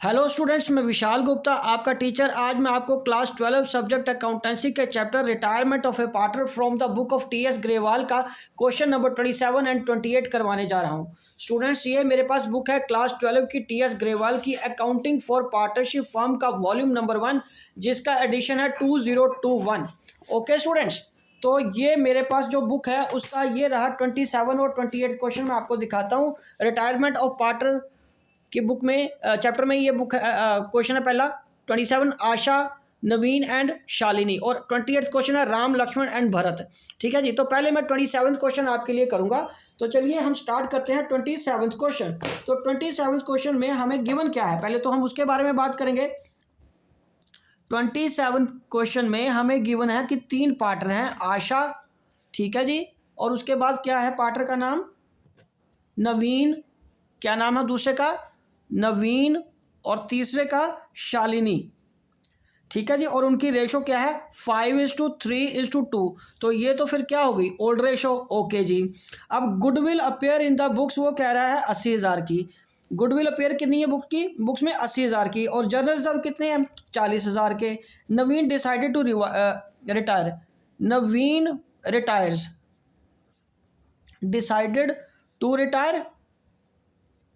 Hello students, मैं विशाल गुप्ता आपका teacher. आज मैं आपको क्लास 12 सब्जेक्ट अकाउंटेंसी के chapter retirement of A partner from the book of T S Grewal का क्वेश्चन नंबर 27 एंड 28 करवाने जा रहा हूं। स्टूडेंट्स, ये मेरे पास बुक है क्लास 12 की टी एस ग्रेवाल की अकाउंटिंग फॉर पार्टनरशिप फर्म का वॉल्यूम नंबर 1, जिसका एडिशन है 2021। ओके स्टूडेंट्स, तो ये मेरे पास जो बुक है उसका ये रहा 27 और 28 क्वेश्चन मैं आपको दिखाता हूँ। रिटायरमेंट ऑफ पार्टनर की बुक में चैप्टर में ये बुक क्वेश्चन है पहला 27 आशा, नवीन एंड शालिनी, और 28 क्वेश्चन है राम, लक्ष्मण एंड भरत। ठीक है जी, तो पहले मैं 27 क्वेश्चन आपके लिए करूंगा। तो चलिए हम स्टार्ट करते हैं 27 क्वेश्चन। तो 27 क्वेश्चन में हमें गिवन क्या है, पहले तो हम उसके बारे में बात करेंगे। 27 क्वेश्चन में हमें गिवन है कि 3 पार्टनर हैं, आशा, ठीक है जी, और उसके बाद क्या है पार्टनर का नाम, नवीन, क्या नाम है दूसरे का, नवीन, और तीसरे का शालिनी। ठीक है जी, और उनकी रेशो क्या है 5:3:2। तो ये तो फिर क्या होगी ओल्ड रेशो। ओके जी, अब goodwill appear in the books वो कह रहा है 80,000 की। गुडविल अपेयर कितनी है बुक्स में 80,000 की, और जर्नल रिजर्व कितने हैं 40,000 के। Naveen decided to retire, Naveen retires, decided to retire.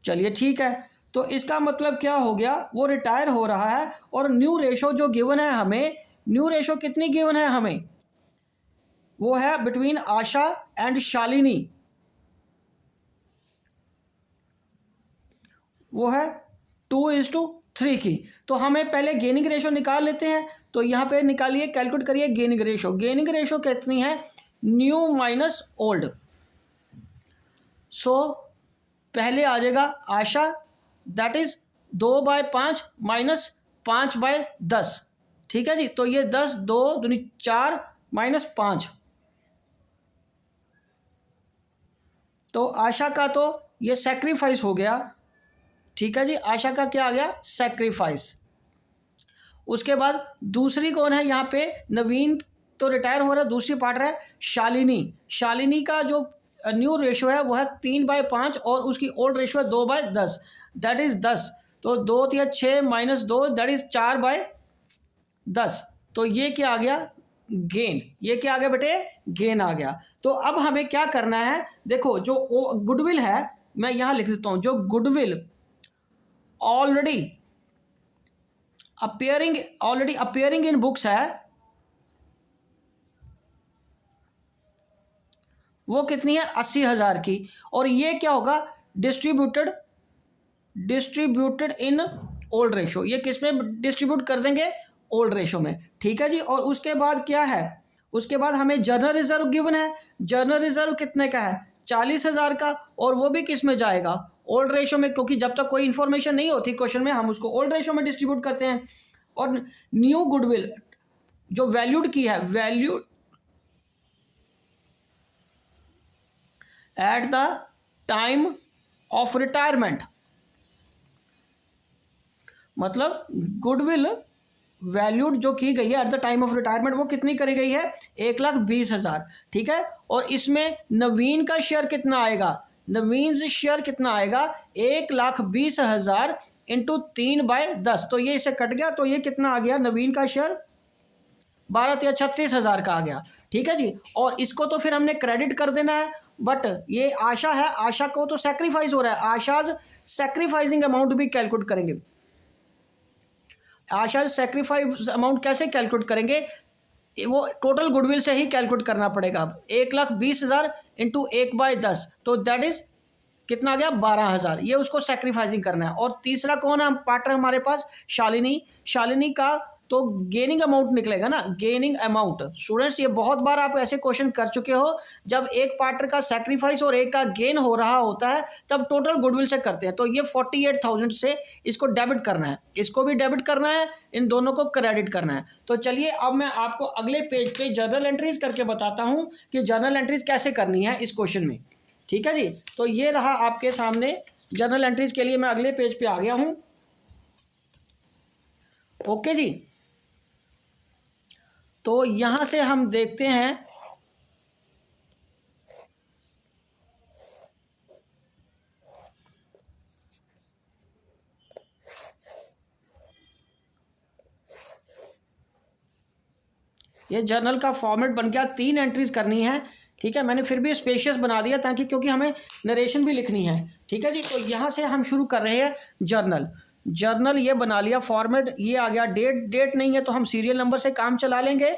चलिए ठीक है, तो इसका मतलब क्या हो गया, वो रिटायर हो रहा है। और न्यू रेशो जो गिवन है हमें, न्यू रेशो कितनी गिवन है हमें, वो है बिटवीन आशा एंड शालिनी, वो है 2:3 की। तो हमें पहले गेनिंग रेशो निकाल लेते हैं। तो यहाँ पे निकालिए, कैलकुलेट करिए गेनिंग रेशो। गेनिंग रेशो कितनी है, न्यू माइनस ओल्ड। सो पहले आ जाएगा आशा, दैट इज 2/5 माइनस 5/10। ठीक है जी, तो ये 10, 2 दूनी 4 माइनस 5। तो आशा का तो ये सेक्रीफाइस हो गया। ठीक है जी, आशा का क्या आ गया, सेक्रीफाइस। उसके बाद दूसरी कौन है यहाँ पे, नवीन तो रिटायर हो रहा है, दूसरी पार्टनर है शालिनी। शालिनी का जो न्यू रेशो है वो है 3/5, और उसकी ओल्ड रेशो है 2/10, दैट इज 10। तो 2 या 6 माइनस 2, दैट इज 4/10। तो ये क्या आ गया, गेन। ये क्या आ गया बेटे, गेन आ गया। तो अब हमें क्या करना है, देखो जो गुडविल है, मैं यहां लिख देता हूं, जो goodwill already appearing in books है, वो कितनी है 80,000 की। और ये क्या होगा, डिस्ट्रीब्यूटेड इन ओल्ड रेशो। ये किस में डिस्ट्रीब्यूट कर देंगे, ओल्ड रेशो में। ठीक है जी, और उसके बाद क्या है, उसके बाद हमें जर्नल रिजर्व गिवन है। जर्नल रिजर्व कितने का है 40,000 का, और वो भी किस में जाएगा, ओल्ड रेशो में, क्योंकि जब तक कोई इंफॉर्मेशन नहीं होती क्वेश्चन में हम उसको ओल्ड रेशो में डिस्ट्रीब्यूट करते हैं। और न्यू गुडविल जो वैल्यूड की है, value eight the time of retirement, मतलब गुडविल वैल्यूड जो की गई है at the time of retirement, वो कितनी करी गई है 1,20,000। ठीक है, और इसमें नवीन का शेयर कितना आएगा, नवीन शेयर कितना आएगा 1,20,000 इंटू 3/10। तो ये इसे कट गया, तो ये कितना आ गया, नवीन का शेयर 12 या 36,000 का आ गया। ठीक है जी, और इसको तो फिर हमने क्रेडिट कर देना है। बट ये आशा है, आशा को तो सेक्रीफाइस हो रहा है, आशाज सेक्रीफाइसिंग अमाउंट भी कैलकुलेट करेंगे। आशा सेक्रीफाइस अमाउंट कैसे कैलकुलेट करेंगे, वो टोटल गुडविल से ही कैलकुलेट करना पड़ेगा। अब 1,20,000 इंटू 1/10, तो दैट इज कितना आ गया 12,000। ये उसको सेक्रीफाइसिंग करना है। और तीसरा कौन है पार्टनर हमारे पास, शालिनी। शालिनी का तो गेनिंग अमाउंट निकलेगा ना, गेनिंग अमाउंट। स्टूडेंट्स, ये बहुत बार आप ऐसे क्वेश्चन कर चुके हो, जब एक पार्टनर का सेक्रीफाइस और एक का गेन हो रहा होता है तब टोटल गुडविल से करते हैं। तो ये 48,000 से इसको डेबिट करना है, इसको भी डेबिट करना है, इन दोनों को क्रेडिट करना है। तो चलिए अब मैं आपको अगले पेज पे जर्नल एंट्रीज करके बताता हूँ कि जर्नल एंट्रीज कैसे करनी है इस क्वेश्चन में। ठीक है जी, तो ये रहा आपके सामने जर्नल एंट्रीज के लिए। मैं अगले पेज पे आ गया हूं। ओके जी, तो यहां से हम देखते हैं, ये जर्नल का फॉर्मेट बन गया, 3 एंट्रीज करनी है। ठीक है, मैंने फिर भी स्पेशियस बना दिया ताकि, क्योंकि हमें नरेशन भी लिखनी है। ठीक है जी, तो यहाँ से हम शुरू कर रहे हैं जर्नल ये बना लिया, फॉर्मेट ये आ गया। डेट नहीं है तो हम सीरियल नंबर से काम चला लेंगे,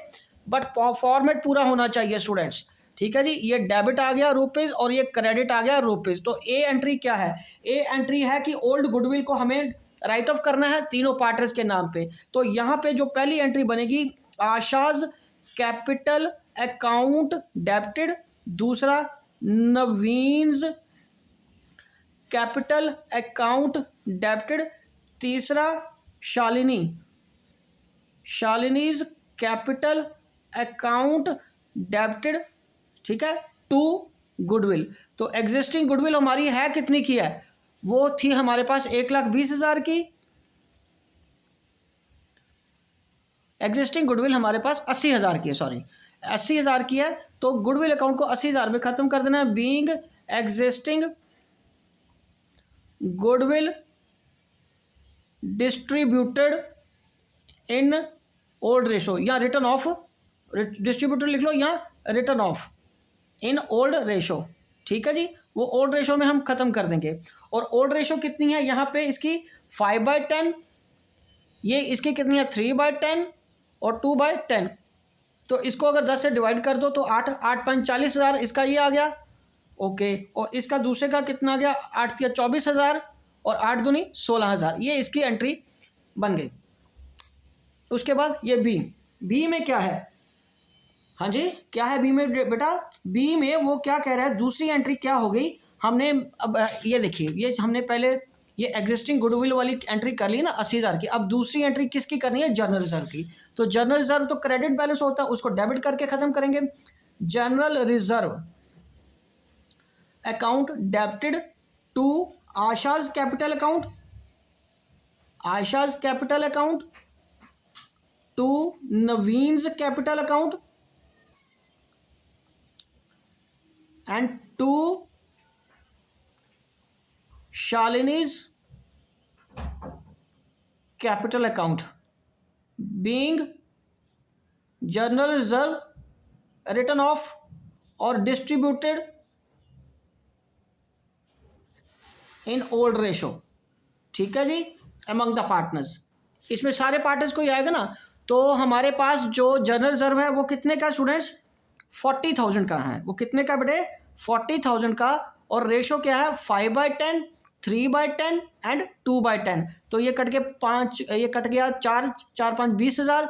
बट फॉर्मेट पूरा होना चाहिए स्टूडेंट्स। ठीक है जी, ये डेबिट आ गया रुपीज़ और ये क्रेडिट आ गया रुपीज़। तो ए एंट्री क्या है? ए एंट्री है कि ओल्ड गुडविल को हमें राइट ऑफ करना है तीनों पार्टनर्स के नाम पे। तो यहाँ पे जो पहली एंट्री बनेगी, आशाज कैपिटल अकाउंट डेबिटेड, दूसरा नवीन्स कैपिटल अकाउंट डेबिटेड, तीसरा शालिनीज कैपिटल अकाउंट डेबिटेड। ठीक है, टू गुडविल। तो एग्जिस्टिंग गुडविल हमारी है कितनी की है? वो थी हमारे पास 1,20,000 की। एग्जिस्टिंग गुडविल हमारे पास 80,000 की है, सॉरी 80,000 की है। तो गुडविल अकाउंट को 80,000 में खत्म कर देना है। Being existing goodwill distributed in old ratio, या रिटर्न ऑफ, डिस्ट्रीब्यूटेड लिख लो या return of in old ratio. ठीक है जी, वो ओल्ड रेशो में हम खत्म कर देंगे। और ओल्ड रेशो कितनी है यहाँ पे? इसकी 5/10, ये इसकी कितनी है? 3/10 और 2/10। तो इसको अगर 10 से डिवाइड कर दो तो 8 5 40,000 इसका ये आ गया। ओके, और इसका दूसरे का कितना आ गया? 8 3 24,000 और 8 दूनी 16,000। ये इसकी एंट्री बन गई। उसके बाद ये बी में क्या है? हाँ जी, क्या है बी में बेटा? बी में वो क्या कह रहा है, दूसरी एंट्री क्या हो गई? हमने अब ये देखिए, ये हमने पहले ये एग्जिस्टिंग गुडविल वाली एंट्री कर ली ना 80,000 की। अब दूसरी एंट्री किसकी करनी है? जनरल रिजर्व की। तो जनरल रिजर्व तो क्रेडिट बैलेंस होता है, उसको डेबिट करके खत्म करेंगे। General reserve account debited to Asha's capital account, Asha's capital account to Naveen's capital account and to Shalini's capital account, being general reserve written off or distributed in old ratio। ठीक है जी, among the partners। इसमें सारे partners को ही आएगा ना। तो हमारे पास जो जनरल रिजर्व है वो कितने का स्टूडेंट्स? 40,000 का है। वो कितने का बेटे? 40,000 का। और रेशो क्या है? 5/10, 3/10 एंड 2/10। तो ये कट के 5, ये कट गया 4 5 20,000,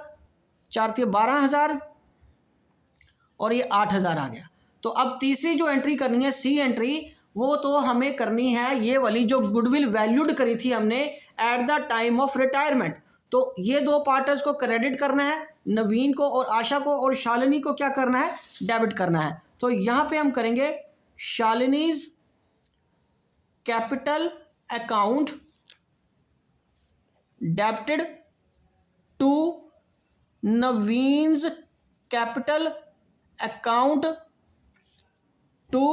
4 3 12,000 और ये 8,000 आ गया। तो अब तीसरी जो एंट्री करनी है, सी एंट्री, वो तो हमें करनी है ये वाली जो गुडविल वैल्यूड करी थी हमने eight the time of retirement. तो ये दो पार्टनर्स को क्रेडिट करना है, नवीन को और आशा को, और शालिनी को क्या करना है? डेबिट करना है। तो यहाँ पे हम करेंगे Shalini's capital account debited to Naveen's capital account to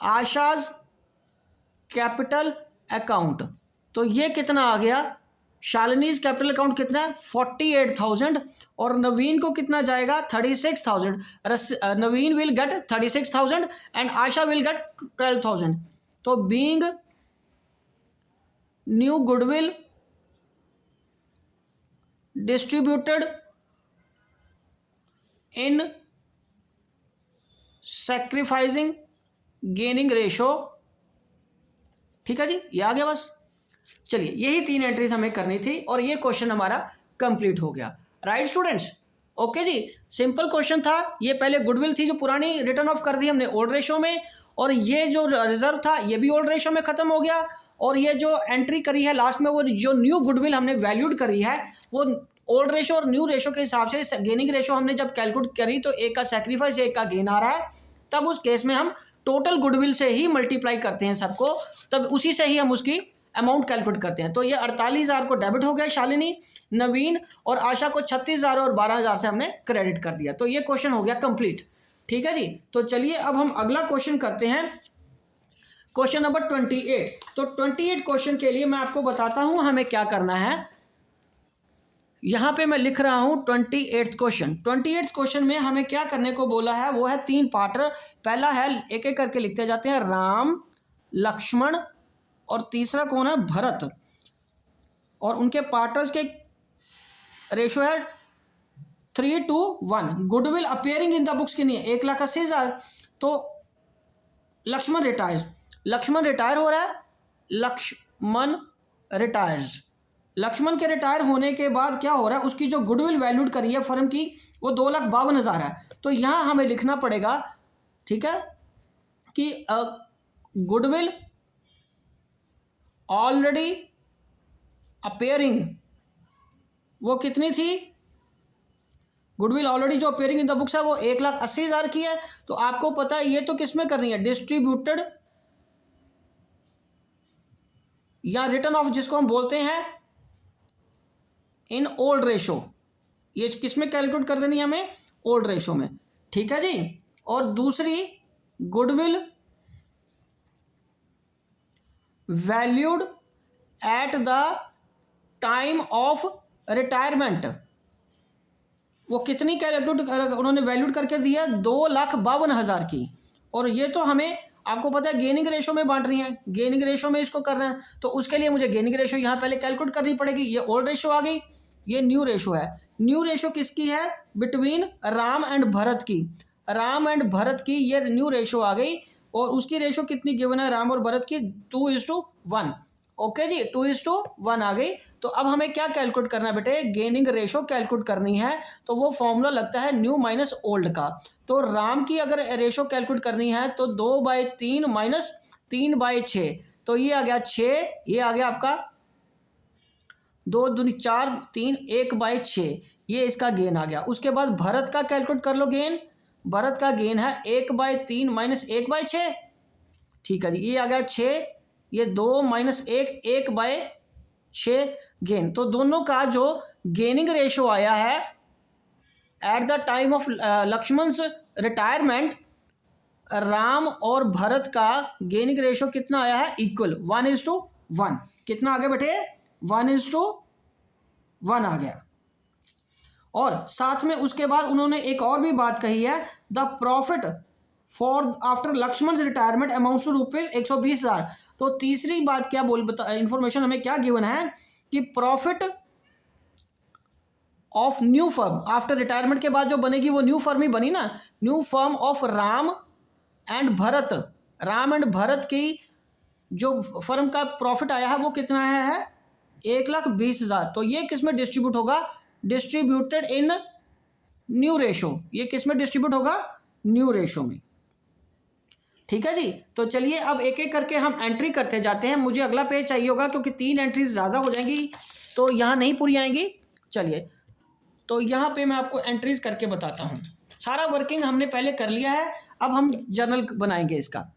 Asha's capital account. तो ये कितना आ गया? शालिनीज कैपिटल अकाउंट कितना है? 48,000 और नवीन को कितना जाएगा? 36,000। Naveen will get 36,000 and Asha will get 12,000। तो being new goodwill distributed in sacrificing gaining ratio. ठीक है जी, ये आ गया बस। चलिए, यही 3 एंट्रीज हमें करनी थी और ये क्वेश्चन हमारा कंप्लीट हो गया। Right students? ओके जी, सिंपल क्वेश्चन था। ये पहले गुडविल थी जो पुरानी रिटर्न ऑफ कर दी हमने ओल्ड रेशो में, और ये जो रिजर्व था ये भी ओल्ड रेशो में खत्म हो गया। और ये जो एंट्री करी है लास्ट में, वो जो न्यू गुडविल हमने वैल्यूड करी है वो ओल्ड रेशो और न्यू रेशो के हिसाब से गेनिंग रेशो हमने जब कैलकुलेट करी तो एक का सेक्रीफाइस एक का गेन आ रहा है। तब उस केस में हम टोटल गुडविल से ही मल्टीप्लाई करते हैं सबको, तब उसी से ही हम उसकी अमाउंट कैलकुलेट करते हैं। तो ये 48,000 को डेबिट हो गया शालिनी, नवीन और आशा को 36,000 और 12,000 से हमने क्रेडिट कर दिया। तो ये क्वेश्चन हो गया कंप्लीट। ठीक है जी, तो चलिए अब हम अगला क्वेश्चन करते हैं, क्वेश्चन नंबर 28। तो 28 क्वेश्चन के लिए मैं आपको बताता हूं हमें क्या करना है। यहाँ पे मैं लिख रहा हूँ 28th क्वेश्चन। 28th क्वेश्चन में हमें क्या करने को बोला है, वो है 3 पार्टर। पहला है, एक एक करके लिखते जाते हैं, राम, लक्ष्मण और तीसरा कौन है, भरत। और उनके पार्टर्स के रेशो है 3:1। Goodwill appearing in the books कितनी है, 1,80,000। तो लक्ष्मण रिटायर हो रहा है, लक्ष्मण रिटायर्स। लक्ष्मण के रिटायर होने के बाद क्या हो रहा है, उसकी जो गुडविल वैल्यूड करी है फर्म की वो 2,52,000 है। तो यहाँ हमें लिखना पड़ेगा, ठीक है, कि गुडविल ऑलरेडी अपेयरिंग, वो कितनी थी, गुडविल ऑलरेडी जो अपेयरिंग इन द बुक्स है वो 1,80,000 की है। तो आपको पता है ये तो किस में करनी है, डिस्ट्रीब्यूटेड या रिटर्न ऑफ, जिसको हम बोलते हैं इन ओल्ड रेशो। ये किस में कैलकुलेट कर देनी है हमें, ओल्ड रेशो में, ठीक है जी। और दूसरी, goodwill valued at the time of retirement, वो कितनी कैलकुलेट उन्होंने वैल्यूड करके दिया, 2,52,000 की। और ये तो हमें आपको पता है गेनिंग रेशो में बांट रही है, गेनिंग रेशो में इसको करना है, तो उसके लिए मुझे गेनिंग रेशो यहाँ पहले कैलकुलेट करनी पड़ेगी। ये ओल्ड रेशो आ गई, ये न्यू रेशो है। न्यू रेशो किसकी है, बिटवीन राम एंड भरत की, राम एंड भरत की ये न्यू रेशो आ गई। और उसकी रेशो कितनी गिवन है राम और भरत की, 2:1। ओके जी, 2:1 आ गई। तो अब हमें क्या कैलकुलेट करना है बेटे, गेनिंग रेशो कैलकुलेट करनी है। तो वो फॉर्मूला लगता है न्यू माइनस ओल्ड का। तो राम की अगर रेशो कैलकुलेट करनी है तो 2/3 माइनस 3/6, तो ये आ गया 6, ये आ गया आपका 2 दूनी 4, 3, 1/6, ये इसका गेन आ गया। उसके बाद भरत का कैलकुलेट कर लो गेन, भरत का गेन है 1/3 माइनस 1/6, ठीक है जी, ये आ गया 6, ये 2 माइनस 1, 1/6 गेन। तो दोनों का जो गेनिंग रेशो आया है at the time of Laxman retirement, Ram और भरत का गेनिंग रेशो कितना आया है, इक्वल 1:1। कितना आ गया बेटे, 1:1 आ गया। और साथ में उसके बाद उन्होंने एक और भी बात कही है, the profit for after Laxman retirement amounts to ₹120,000। तो तीसरी बात क्या इंफॉर्मेशन हमें क्या गिवन है कि profit of new firm after retirement के बाद जो बनेगी वो न्यू फर्म ही बनी ना, new firm of Ram and Bharat, Ram and Bharat की जो फर्म का प्रॉफिट आया है वो कितना है 1,20,000। तो ये किस में डिस्ट्रीब्यूट होगा, डिस्ट्रीब्यूटेड इन न्यू रेशो, ये किस में डिस्ट्रीब्यूट होगा, न्यू रेशो में, ठीक है जी। तो चलिए अब एक एक करके हम एंट्री करते जाते हैं। मुझे अगला पेज चाहिए होगा क्योंकि 3 एंट्रीज ज़्यादा हो जाएंगी तो यहाँ नहीं पूरी आएंगी। चलिए, तो यहाँ पे मैं आपको एंट्रीज करके बताता हूँ। सारा वर्किंग हमने पहले कर लिया है, अब हम जर्नल बनाएंगे इसका।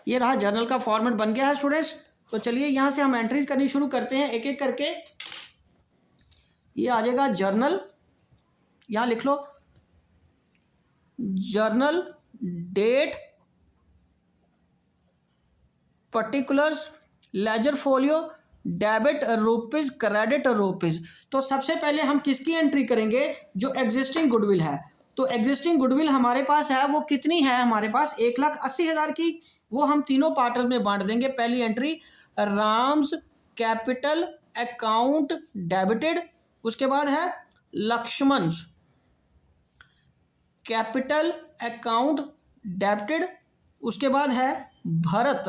ये रहा जर्नल का फॉर्मेट बन गया है स्टूडेंट्स। तो चलिए यहाँ से हम एंट्रीज करनी शुरू करते हैं एक एक करके। ये आ जाएगा जर्नल, यहाँ लिख लो journal date, particulars, ledger folio, debit rupees, credit rupees. तो सबसे पहले हम किसकी एंट्री करेंगे, जो एग्जिस्टिंग गुडविल है। तो एग्जिस्टिंग गुडविल हमारे पास है, वो कितनी है हमारे पास, 1,80,000 की। वो हम तीनों पार्टर में बांट देंगे। पहली entry Ram's capital account debited, उसके बाद है लक्ष्मण्स कैपिटल अकाउंट डेबिटेड, उसके बाद है Bharat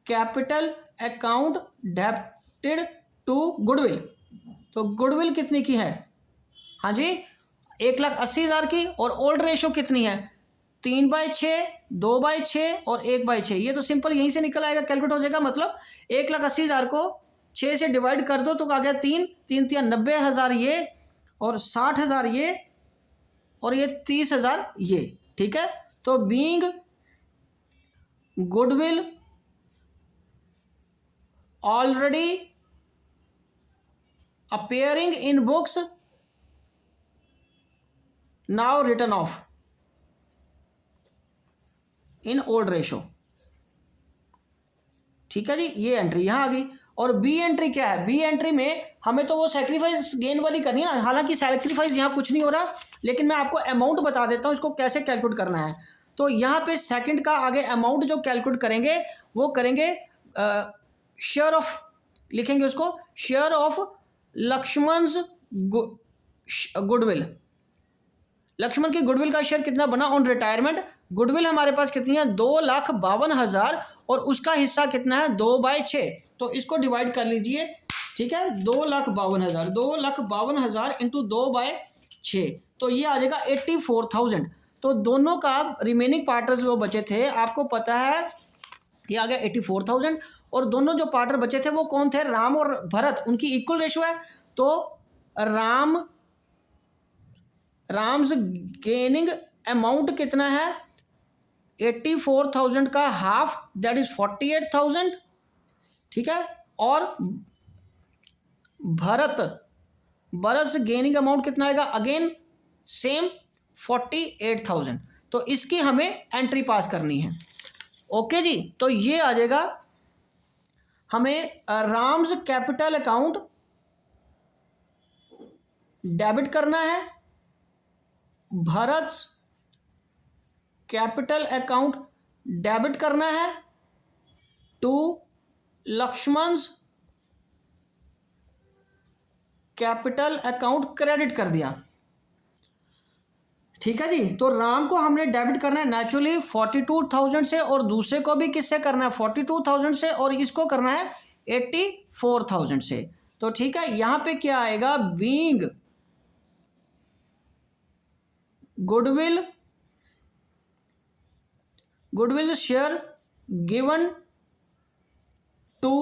capital account debited to goodwill. तो गुडविल कितनी की है, हाँ जी 1,80,000 की। और ओल्ड रेशो कितनी है, 3/6, 2/6 और 1/6। ये तो सिंपल यहीं से निकल आएगा, कैलकुलेट हो जाएगा। मतलब 1,80,000 को 6 से डिवाइड कर दो तो आ गया 3, 3 3 90,000 ये, और 60,000 ये, और ये 30,000 ये, ठीक है। तो being goodwill already appearing in books now return of in old ratio. ठीक है जी, ये एंट्री यहाँ आ गई। और बी एंट्री क्या है? बी एंट्री में हमें तो वो सेक्रीफाइस गेन वाली करनी है ना, हालांकि सेक्रीफाइस यहाँ कुछ नहीं हो रहा, लेकिन मैं आपको अमाउंट बता देता हूँ इसको कैसे कैलकुलेट करना है। तो यहाँ पे सेकंड का आगे अमाउंट जो कैलकुलेट करेंगे वो करेंगे शेयर ऑफ, लिखेंगे उसको शेयर ऑफ लक्ष्मण्स गुडविल। लक्ष्मण की गुडविल का शेयर कितना बना ऑन रिटायरमेंट? गुडविल हमारे पास कितनी है? 2,52,000 और उसका हिस्सा कितना है? 2/6। तो इसको डिवाइड कर लीजिए। ठीक है, 2,52,000 2,52,000 इंटू 2/6, तो ये आ जाएगा 84,000। तो दोनों का रिमेनिंग पार्टनर्स वो बचे थे, आपको पता है ये आ गया 84,000। और दोनों जो पार्टनर बचे थे वो कौन थे? राम और भरत, उनकी इक्वल रेशो है। तो राम्स गेनिंग अमाउंट कितना है? 84,000 का हाफ, दैट इज 48,000। ठीक है, और भरत गेनिंग अमाउंट कितना आएगा? Again same 48,000। तो इसकी हमें एंट्री पास करनी है। ओके जी, तो ये आ जाएगा हमें राम्स कैपिटल अकाउंट डेबिट करना है, भरत कैपिटल अकाउंट डेबिट करना है, टू लक्ष्मण्स कैपिटल अकाउंट क्रेडिट कर दिया। ठीक है जी, तो राम को हमने डेबिट करना है नेचुरली 42,000 से, और दूसरे को भी किससे करना है? 42,000 से, और इसको करना है 84,000 से। तो ठीक है, यहां पे क्या आएगा? Being goodwill share given to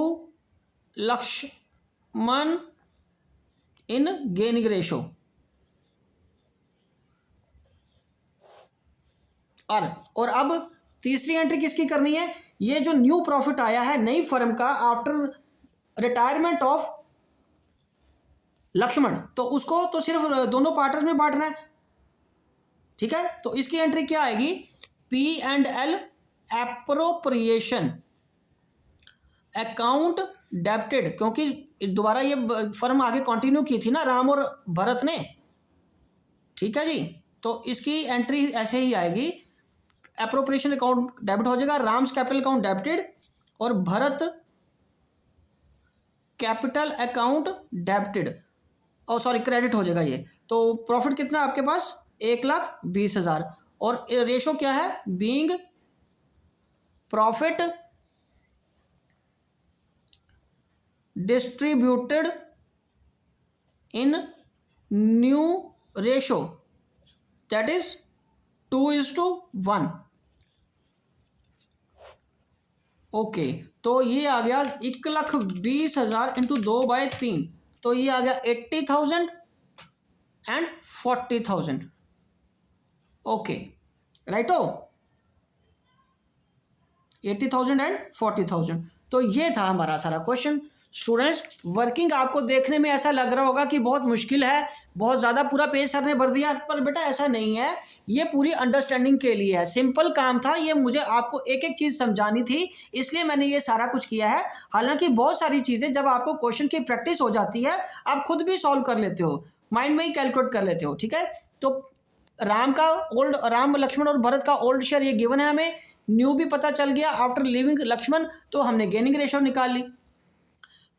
Laxman in gaining ratio. और अब तीसरी एंट्री किसकी करनी है? ये जो न्यू प्रॉफिट आया है नई फर्म का आफ्टर रिटायरमेंट ऑफ लक्ष्मण, तो उसको तो सिर्फ दोनों पार्टनर्स में बांटना है। ठीक है, तो इसकी एंट्री क्या आएगी? P&L एप्रोप्रिएशन अकाउंट डेबिटेड, क्योंकि दोबारा ये फर्म आगे कंटिन्यू की थी ना राम और भरत ने। ठीक है जी, तो इसकी एंट्री ऐसे ही आएगी, एप्रोप्रिएशन अकाउंट डेबिट हो जाएगा, राम्स कैपिटल अकाउंट डेबिटेड और भरत कैपिटल अकाउंट डेबिटेड, और सॉरी क्रेडिट हो जाएगा ये। तो प्रॉफिट कितना आपके पास? 1,20,000। और रेशो क्या है? Being profit distributed in new ratio, that is 2:1। Okay, तो ये आ गया 1,20,000 इंटू 2/3, तो ये आ गया 80,000 एंड 40,000। ओके, राइट हो, 80,000 एंड 40,000। तो ये था हमारा सारा क्वेश्चन। स्टूडेंट्स, वर्किंग आपको देखने में ऐसा लग रहा होगा कि बहुत मुश्किल है, बहुत ज़्यादा पूरा पेज सर ने भर दिया, पर बेटा ऐसा नहीं है, ये पूरी अंडरस्टैंडिंग के लिए है। सिंपल काम था ये, मुझे आपको एक एक चीज़ समझानी थी, इसलिए मैंने ये सारा कुछ किया है। हालांकि बहुत सारी चीज़ें जब आपको क्वेश्चन की प्रैक्टिस हो जाती है आप खुद भी सॉल्व कर लेते हो, माइंड में ही कैलकुलेट कर लेते हो। ठीक है, तो राम लक्ष्मण और भरत का ओल्ड शेयर ये गिवन है, हमें न्यू भी पता चल गया आफ्टर लिविंग लक्ष्मण, तो हमने गेनिंग रेशो निकाल ली।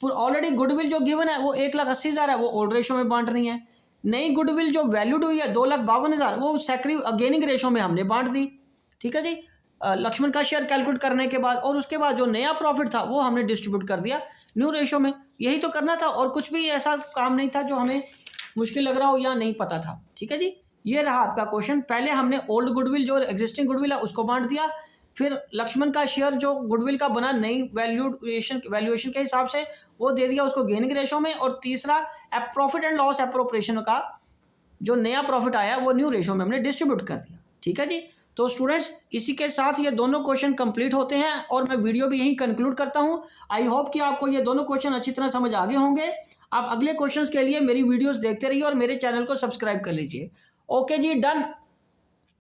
फिर ऑलरेडी गुडविल जो गिवन है वो 1,80,000 है, वो ओल्ड रेशो में बांट रही है। नई गुडविल जो वैल्यूड हुई है 2,52,000, वो गेनिंग रेशो में हमने बांट दी। ठीक है जी, लक्ष्मण का शेयर कैलकुलेट करने के बाद, और उसके बाद जो नया प्रॉफिट था वो हमने डिस्ट्रीब्यूट कर दिया न्यू रेशो में। यही तो करना था, और कुछ भी ऐसा काम नहीं था जो हमें मुश्किल लग रहा हो या नहीं पता था। ठीक है जी, ये रहा आपका क्वेश्चन। पहले हमने ओल्ड गुडविल जो एग्जिस्टिंग गुडविल है उसको बांट दिया, फिर लक्ष्मण का शेयर जो गुडविल का बना नई वैल्यूएशन के हिसाब से वो दे दिया उसको गेनिंग रेशो में, और तीसरा प्रॉफिट एंड लॉस एप्रोप्रिएशन का जो नया प्रॉफिट आया वो न्यू रेशो में हमने डिस्ट्रीब्यूट कर दिया। ठीक है जी, तो स्टूडेंट्स इसी के साथ ये दोनों क्वेश्चन कंप्लीट होते हैं और मैं वीडियो भी यहीं कंक्लूड करता हूं। आई होप कि आपको ये दोनों क्वेश्चन अच्छी तरह समझ आ गए होंगे। आप अगले क्वेश्चंस के लिए मेरी वीडियोस देखते रहिए और मेरे चैनल को सब्सक्राइब कर लीजिए। ओके जी, डन।